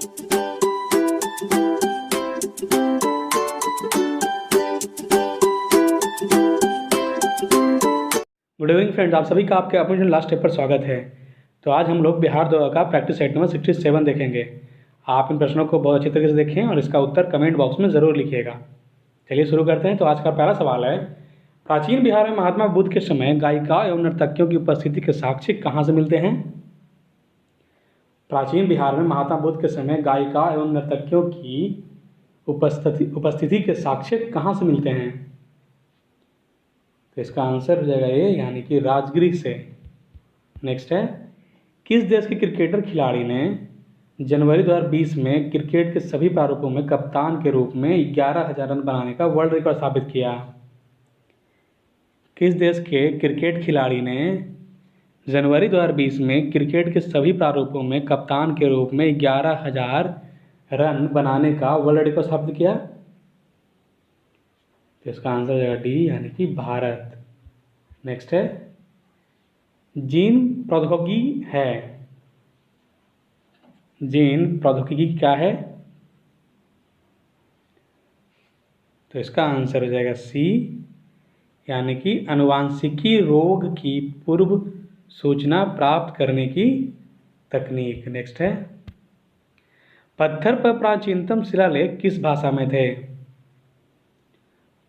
Good evening friends, आप सभी का आपके अपने लास्ट स्टेप पर स्वागत है। तो आज हम लोग बिहार दौरा का प्रैक्टिस सेट नंबर 67 देखेंगे। आप इन प्रश्नों को बहुत अच्छी तरीके से देखें और इसका उत्तर कमेंट बॉक्स में ज़रूर लिखिएगा। चलिए शुरू करते हैं। तो आज का पहला सवाल है, प्राचीन बिहार में महात्मा बुद्ध के समय गायिका एवं नर्तकियों की उपस्थिति के साक्ष्य कहाँ से मिलते हैं? प्राचीन बिहार में महात्मा बुद्ध के समय गायिका एवं नर्तकियों की उपस्थिति के साक्ष्य कहाँ से मिलते हैं? तो इसका आंसर हो जाएगा ये, यानी कि राजगृह से। नेक्स्ट है, किस देश के क्रिकेटर खिलाड़ी ने जनवरी 2020 में क्रिकेट के सभी प्रारूपों में कप्तान के रूप में 11,000 रन बनाने का वर्ल्ड रिकॉर्ड स्थापित किया? किस देश के क्रिकेट खिलाड़ी ने जनवरी 2020 में क्रिकेट के सभी प्रारूपों में कप्तान के रूप में 11,000 रन बनाने का वर्ल्ड रिकॉर्ड स्थापित किया? तो इसका आंसर हो जाएगा डी, यानी कि भारत। नेक्स्ट है, जीन प्रौद्योगिकी है। जीन प्रौद्योगिकी क्या है? तो इसका आंसर हो जाएगा सी, यानी कि आनुवांशिकी रोग की पूर्व सूचना प्राप्त करने की तकनीक। नेक्स्ट है, पत्थर पर प्राचीनतम शिलालेख किस भाषा में थे?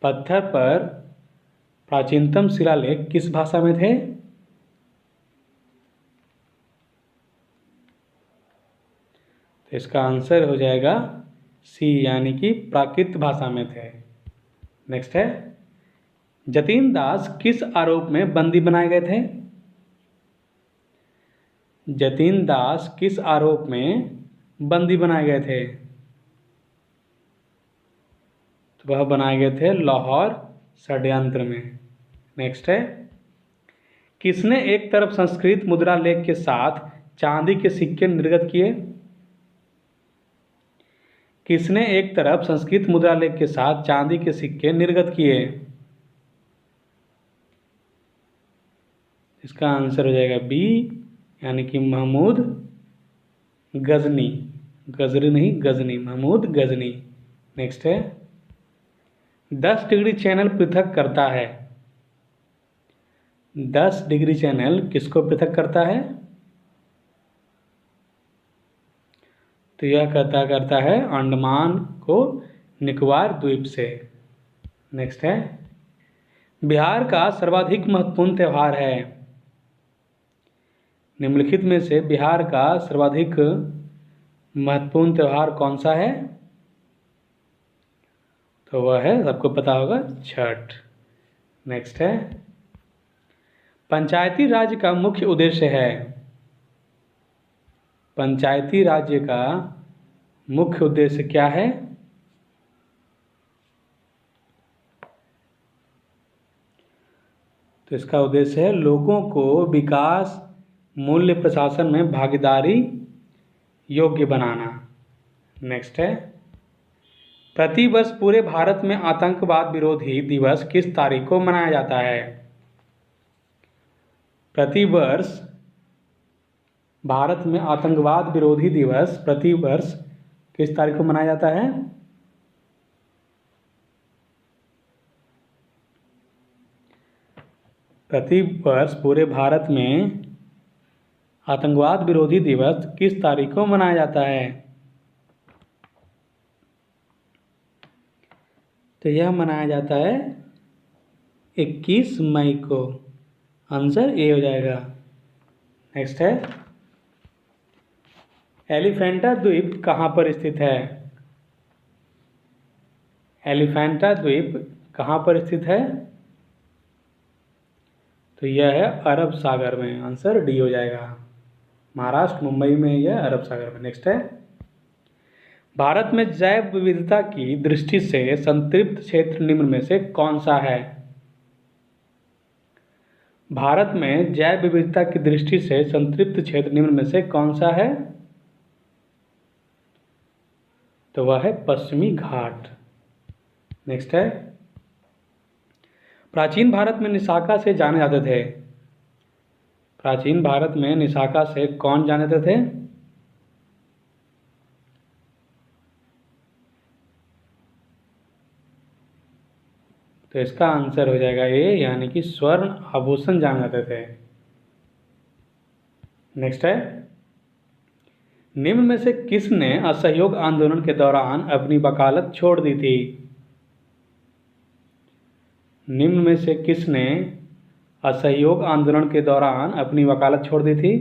पत्थर पर प्राचीनतम शिलालेख किस भाषा में थे? तो इसका आंसर हो जाएगा सी, यानी कि प्राकृत भाषा में थे। नेक्स्ट है, जतीन दास किस आरोप में बंदी बनाए गए थे? जतीन दास किस आरोप में बंदी बनाए गए थे? तो वह बनाए गए थे लाहौर षड्यंत्र में। नेक्स्ट है, किसने एक तरफ संस्कृत मुद्रा लेख के साथ चांदी के सिक्के निर्गत किए? किसने एक तरफ संस्कृत मुद्रा लेख के साथ चांदी के सिक्के निर्गत किए? इसका आंसर हो जाएगा बी, यानी कि महमूद गजनी। गजरी नहीं, गजनी, महमूद गजनी। नेक्स्ट है, 10 डिग्री चैनल पृथक करता है। 10 डिग्री चैनल किसको पृथक करता है? तो यह करता है अंडमान को निकोबार द्वीप से। नेक्स्ट है, बिहार का सर्वाधिक महत्वपूर्ण त्यौहार है। निम्नलिखित में से बिहार का सर्वाधिक महत्वपूर्ण त्यौहार कौन सा है? तो वह है, सबको पता होगा, छठ। नेक्स्ट है, पंचायती राज्य का मुख्य उद्देश्य है। पंचायती राज्य का मुख्य उद्देश्य क्या है? तो इसका उद्देश्य है लोगों को विकास मूल्य प्रशासन में भागीदारी योग्य बनाना। नेक्स्ट है, प्रतिवर्ष पूरे भारत में आतंकवाद विरोधी दिवस किस तारीख को मनाया जाता है? प्रतिवर्ष भारत में आतंकवाद विरोधी दिवस प्रतिवर्ष किस तारीख को मनाया जाता है? प्रतिवर्ष पूरे भारत में आतंकवाद विरोधी दिवस किस तारीख को मनाया जाता है? तो यह मनाया जाता है 21 मई को। आंसर ए हो जाएगा। नेक्स्ट है, एलिफेंटा द्वीप कहाँ पर स्थित है? एलिफेंटा द्वीप कहाँ पर स्थित है? तो यह है अरब सागर में। आंसर डी हो जाएगा। महाराष्ट्र, मुंबई में यह अरब सागर में। नेक्स्ट है, भारत में जैव विविधता की दृष्टि से संतृप्त क्षेत्र निम्न में से कौन सा है? भारत में जैव विविधता की दृष्टि से संतृप्त क्षेत्र निम्न में से कौन सा है? तो वह है पश्चिमी घाट। नेक्स्ट है, प्राचीन भारत में निशाका से जाने जाते थे। प्राचीन भारत में निशाका से कौन जाने जाते थे? तो इसका आंसर हो जाएगा ए, यानी कि स्वर्ण आभूषण जाने जाते थे। नेक्स्ट है, निम्न में से किसने असहयोग आंदोलन के दौरान अपनी वकालत छोड़ दी थी? निम्न में से किसने असहयोग आंदोलन के दौरान अपनी वकालत छोड़ दी थी?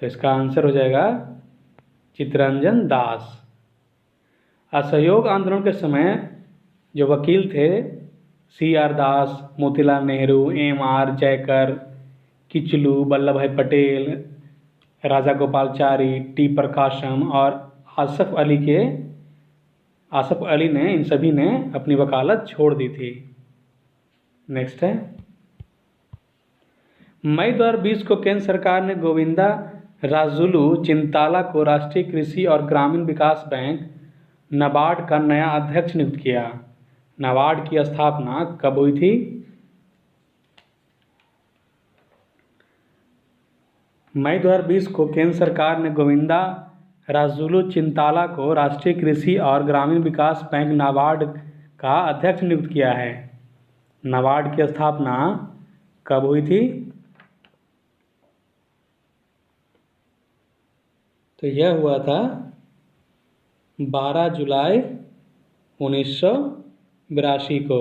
तो इसका आंसर हो जाएगा चित्तरंजन दास। असहयोग आंदोलन के समय जो वकील थे C.R. दास, मोतीलाल नेहरू, M.R. जयकर, किचलू, वल्लभ भाई पटेल, राजा गोपालचारी, टी प्रकाशम और आसफ अली ने, इन सभी ने अपनी वकालत छोड़ दी थी। नेक्स्ट है, मई 2020 को केंद्र सरकार ने गोविंदा राजुलू चिंताला को राष्ट्रीय कृषि और ग्रामीण विकास बैंक नाबार्ड का नया अध्यक्ष नियुक्त किया। नाबार्ड की स्थापना कब हुई थी? मई 2020 को केंद्र सरकार ने गोविंदा राजुलू चिंताला को राष्ट्रीय कृषि और ग्रामीण विकास बैंक नाबार्ड का अध्यक्ष नियुक्त किया है। नाबार्ड की स्थापना कब हुई थी? तो यह हुआ था 12 जुलाई 1982 को।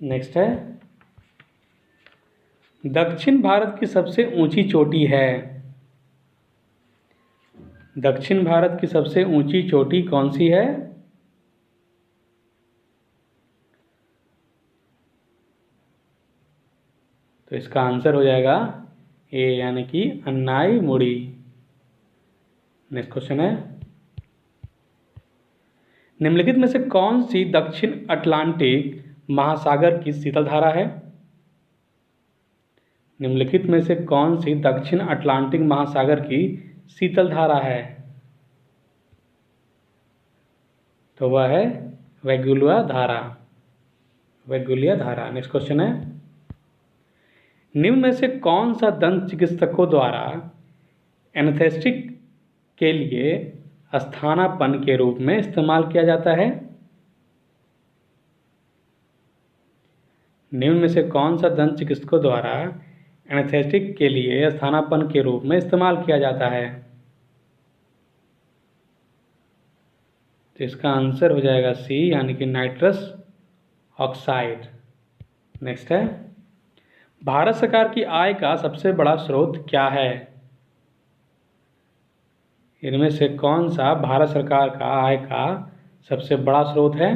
नेक्स्ट है, दक्षिण भारत की सबसे ऊंची चोटी है। दक्षिण भारत की सबसे ऊंची चोटी कौन सी है? तो इसका आंसर हो जाएगा ए, यानी कि अन्नाई मुड़ी। नेक्स्ट क्वेश्चन है, निम्नलिखित में से कौन सी दक्षिण अटलांटिक महासागर की शीतल धारा है? निम्नलिखित में से कौन सी दक्षिण अटलांटिक महासागर की शीतल धारा है? तो वह है वेगुलिया धारा। वेगुलिया धारा। नेक्स्ट क्वेश्चन है, निम्न में से कौन सा दंत चिकित्सकों द्वारा एनेस्थेटिक के लिए स्थानापन्न के रूप में इस्तेमाल किया जाता है? निम्न में से कौन सा दंत चिकित्सकों द्वारा एनेस्थेटिक के लिए स्थानापन्न के रूप में इस्तेमाल किया जाता है? तो इसका आंसर हो जाएगा सी, यानी कि नाइट्रस ऑक्साइड। नेक्स्ट है, भारत सरकार की आय का सबसे बड़ा स्रोत क्या है? इनमें से कौन सा भारत सरकार का आय का सबसे बड़ा स्रोत है?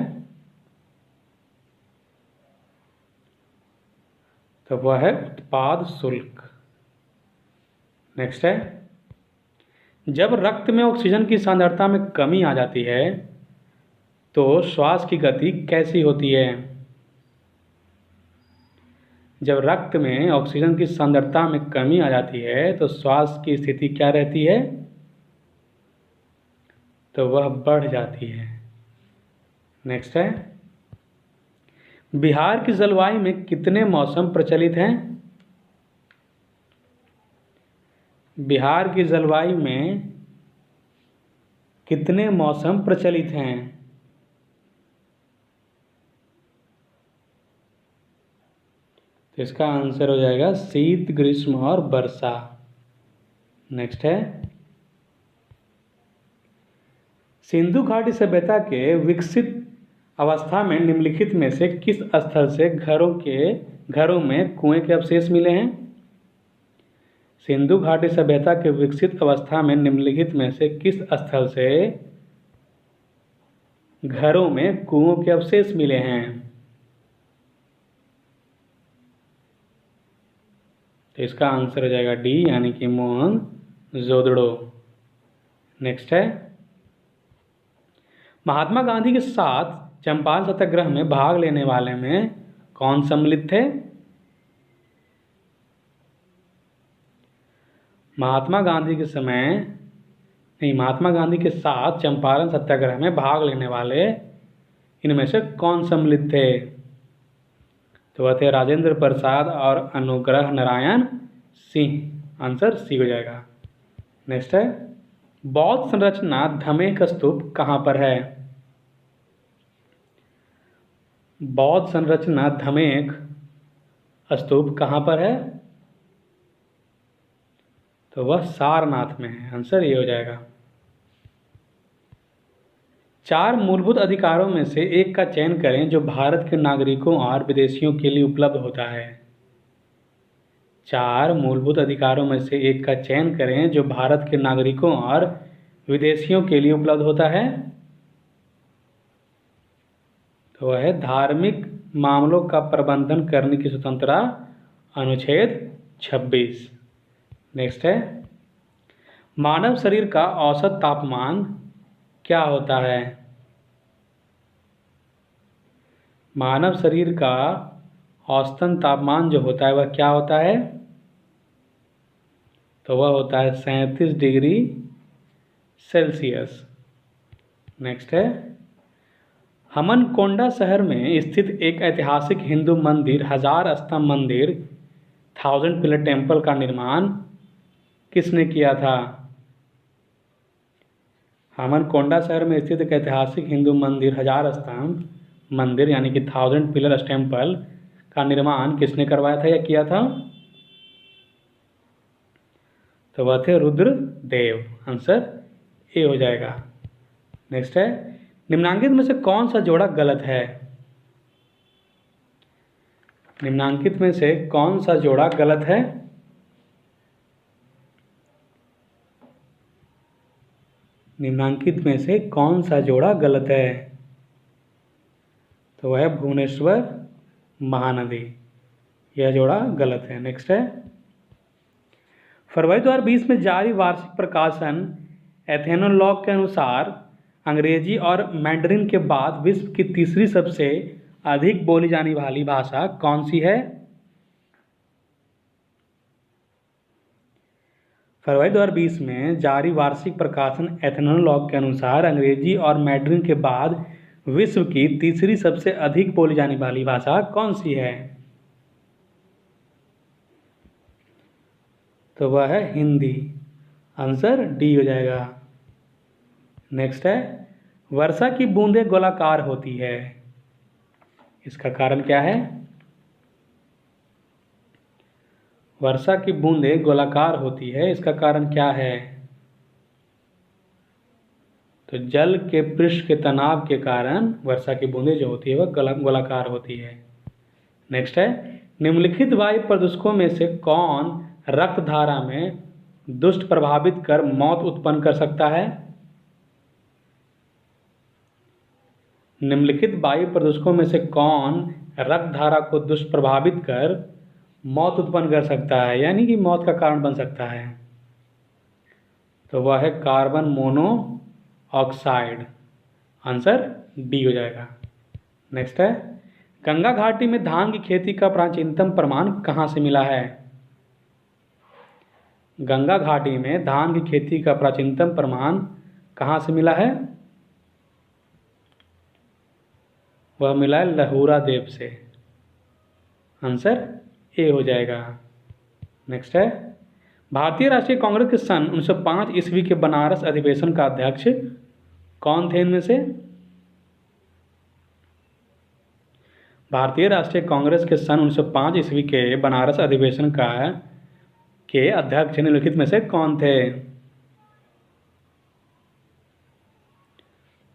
तो वह है उत्पाद शुल्क। नेक्स्ट है, जब रक्त में ऑक्सीजन की सांद्रता में कमी आ जाती है तो श्वास की गति कैसी होती है? जब रक्त में ऑक्सीजन की सांद्रता में कमी आ जाती है तो श्वास की स्थिति क्या रहती है? तो वह बढ़ जाती है। नेक्स्ट है, बिहार की जलवायु में कितने मौसम प्रचलित हैं? बिहार की जलवायु में कितने मौसम प्रचलित हैं? तो इसका आंसर हो जाएगा शीत, ग्रीष्म और वर्षा। नेक्स्ट है, सिंधु घाटी सभ्यता के विकसित अवस्था में निम्नलिखित में से किस स्थल से घरों में कुएं के अवशेष मिले हैं? सिंधु घाटी सभ्यता के विकसित अवस्था में निम्नलिखित में से किस स्थल से घरों में कुओं के अवशेष मिले हैं? तो इसका आंसर हो जाएगा डी, यानी कि मोहनजोदड़ो। नेक्स्ट है, महात्मा गांधी के साथ चंपारण सत्याग्रह में भाग लेने वाले में कौन सम्मिलित थे? महात्मा गांधी के साथ चंपारण सत्याग्रह में भाग लेने वाले इनमें से कौन सम्मिलित थे? तो वह थे राजेंद्र प्रसाद और अनुग्रह नारायण सिंह। आंसर सी हो जाएगा। नेक्स्ट है बौद्ध संरचना धमेख स्तूप कहाँ पर है? बौद्ध संरचना धमेख स्तूप कहाँ पर है? तो वह सारनाथ में है। आंसर ये हो जाएगा। 4 मूलभूत अधिकारों में से एक का चयन करें जो भारत के नागरिकों और विदेशियों के लिए उपलब्ध होता है। 4 मूलभूत अधिकारों में से एक का चयन करें जो भारत के नागरिकों और विदेशियों के लिए उपलब्ध होता है। तो वह है धार्मिक मामलों का प्रबंधन करने की स्वतंत्रता, अनुच्छेद 26। नेक्स्ट है मानव शरीर का औसत तापमान क्या होता है? मानव शरीर का औसतन तापमान जो होता है वह क्या होता है? तो वह होता है 37 डिग्री सेल्सियस। नेक्स्ट है हमनकोंडा शहर में स्थित एक ऐतिहासिक हिंदू मंदिर 1000 स्तंभ मंदिर 1000 पिलर टेम्पल का निर्माण किसने किया था? हमनकोंडा शहर में स्थित एक ऐतिहासिक हिंदू मंदिर 1000 स्तंभ मंदिर यानी कि 1000 पिलर टेम्पल का निर्माण किसने करवाया था या किया था? तो वह थे रुद्रदेव। आंसर ए हो जाएगा। नेक्स्ट है निम्नांकित में से कौन सा जोड़ा गलत है? निम्नांकित में से कौन सा जोड़ा गलत है? निम्नांकित में से कौन सा जोड़ा गलत है? तो वह है भुवनेश्वर महानदी। यह जोड़ा गलत है। नेक्स्ट है फरवरी 2020 में जारी वार्षिक प्रकाशन एथेनोलॉग के अनुसार अंग्रेजी और मैंडरिन के बाद विश्व की तीसरी सबसे अधिक बोली जाने वाली भाषा कौन सी है? फरवरी 2020 में जारी वार्षिक प्रकाशन एथेनोलॉग के अनुसार अंग्रेजी और मैंडरिन के बाद विश्व की तीसरी सबसे अधिक बोली जाने वाली भाषा कौन सी है? तो वह है हिंदी। आंसर डी हो जाएगा। नेक्स्ट है वर्षा की बूंदें गोलाकार होती है, इसका कारण क्या है? वर्षा की बूंदें गोलाकार होती है, इसका कारण क्या है? तो जल के पृष्ठ के तनाव के कारण वर्षा की बूंदें जो होती है वह गोलाकार होती है। नेक्स्ट है निम्नलिखित वायु प्रदूषकों में से कौन रक्त धारा में दुष्ट प्रभावित कर मौत उत्पन्न कर सकता है? निम्नलिखित वायु प्रदूषकों में से कौन रक्त धारा को दुष्प्रभावित कर मौत उत्पन्न कर सकता है यानी कि मौत का कारण बन सकता है? तो वह है कार्बन मोनोऑक्साइड। आंसर डी हो जाएगा। नेक्स्ट है गंगा घाटी में धान की खेती का प्राचीनतम प्रमाण कहाँ से मिला है? गंगा घाटी में धान की खेती का प्राचीनतम प्रमाण कहाँ से मिला है? वह मिला है लहुरा देव से। आंसर ए हो जाएगा। नेक्स्ट है भारतीय राष्ट्रीय कांग्रेस के सन 1905 ईस्वी के बनारस अधिवेशन का अध्यक्ष कौन थे इनमें से? भारतीय राष्ट्रीय कांग्रेस के सन 1905 ईस्वी के बनारस अधिवेशन के अध्यक्ष निम्नलिखित में से कौन थे?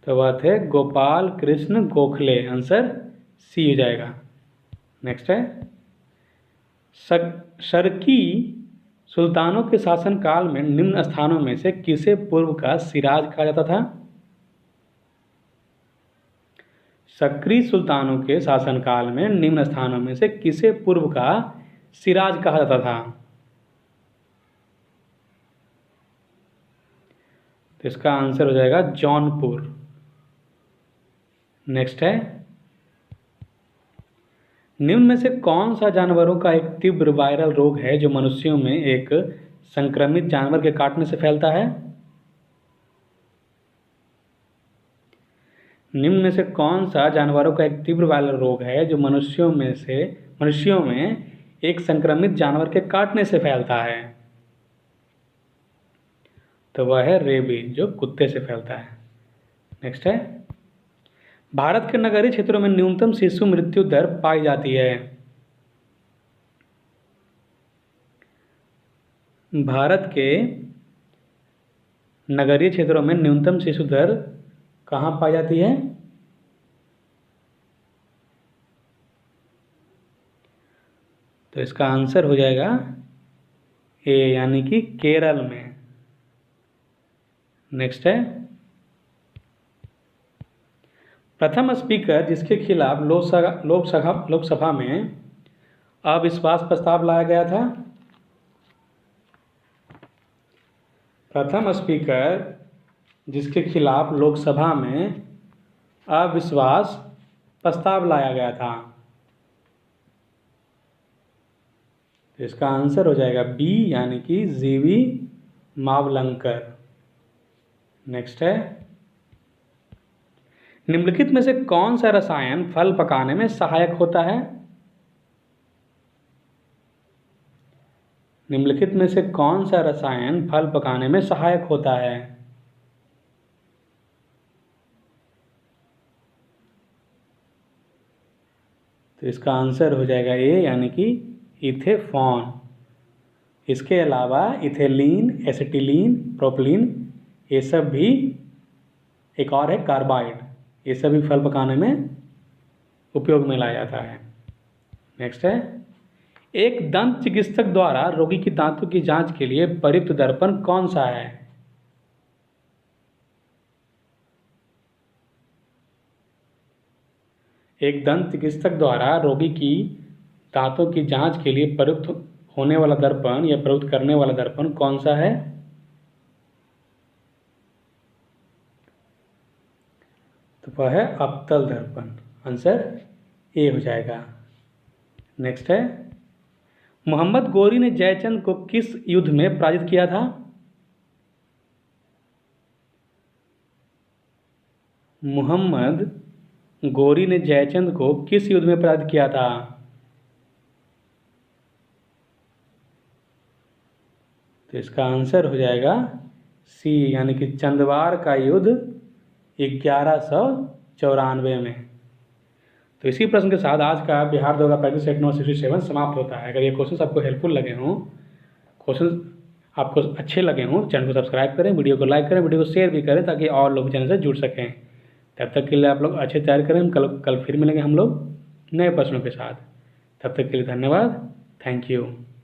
तो वह थे गोपाल कृष्ण गोखले। आंसर सी हो जाएगा। नेक्स्ट है शर्की सुल्तानों के शासनकाल में निम्न स्थानों में से किसे पूर्व का सिराज कहा जाता था? शक्री सुल्तानों के शासनकाल में निम्न स्थानों में से किसे पूर्व का सिराज कहा जाता था? तो इसका आंसर हो जाएगा जौनपुर। नेक्स्ट है निम्न में से कौन सा जानवरों का एक तीव्र वायरल रोग है जो मनुष्यों में एक संक्रमित जानवर के काटने से फैलता है? निम्न में से कौन सा जानवरों का एक तीव्र वायरल रोग है जो मनुष्यों में एक संक्रमित जानवर के काटने से फैलता है? तो वह है रेबीज, जो कुत्ते से फैलता है। नेक्स्ट है, भारत के नगरीय क्षेत्रों में न्यूनतम शिशु मृत्यु दर पाई जाती है। भारत के नगरीय क्षेत्रों में न्यूनतम शिशु दर कहाँ पाई जाती है? तो इसका आंसर हो जाएगा ए, यानी कि केरल में। नेक्स्ट है, प्रथम स्पीकर जिसके खिलाफ लोकसभा में अविश्वास प्रस्ताव लाया गया था। प्रथम स्पीकर जिसके खिलाफ लोकसभा में अविश्वास प्रस्ताव लाया गया था। तो इसका आंसर हो जाएगा बी, यानी कि जीवी मावलंकर। नेक्स्ट है, निम्नलिखित में से कौन सा रसायन फल पकाने में सहायक होता है? निम्नलिखित में से कौन सा रसायन फल पकाने में सहायक होता है? तो इसका आंसर हो जाएगा ए, यानी कि इथेफॉन। इसके अलावा इथेलीन, एसिटिलीन, प्रोपिलीन, ये सब भी, एक और है कार्बाइड, ये सब भी फल पकाने में उपयोग में लाया जाता है। नेक्स्ट है, एक दंत चिकित्सक द्वारा रोगी की दांतों की जांच के लिए प्रयुक्त दर्पण कौन सा है? एक दंत चिकित्सक द्वारा रोगी की दांतों की जांच के लिए प्रयुक्त होने वाला दर्पण या प्रयुक्त करने वाला दर्पण कौन सा है? तो वह है अवतल दर्पण। आंसर ए हो जाएगा। नेक्स्ट है, मोहम्मद गोरी ने जयचंद को किस युद्ध में पराजित किया था? मोहम्मद गोरी ने जयचंद को किस युद्ध में पराजित किया था? तो इसका आंसर हो जाएगा सी, यानी कि चंदवार का युद्ध 1194 में। तो इसी प्रश्न के साथ आज का बिहार दरोगा प्रैक्टिस सेट नंबर 67 समाप्त होता है। अगर ये क्वेश्चन आपको हेल्पफुल लगे हों, क्वेश्चन आपको अच्छे लगे हों, चैनल को सब्सक्राइब करें, वीडियो को लाइक करें, वीडियो को शेयर भी करें, ताकि और लोग चैनल से जुड़ सकें। तब तक के लिए आप लोग अच्छे तैयारी करें। कल फिर मिलेंगे हम लोग नए प्रश्नों के साथ। तब तक के लिए धन्यवाद। Thank you.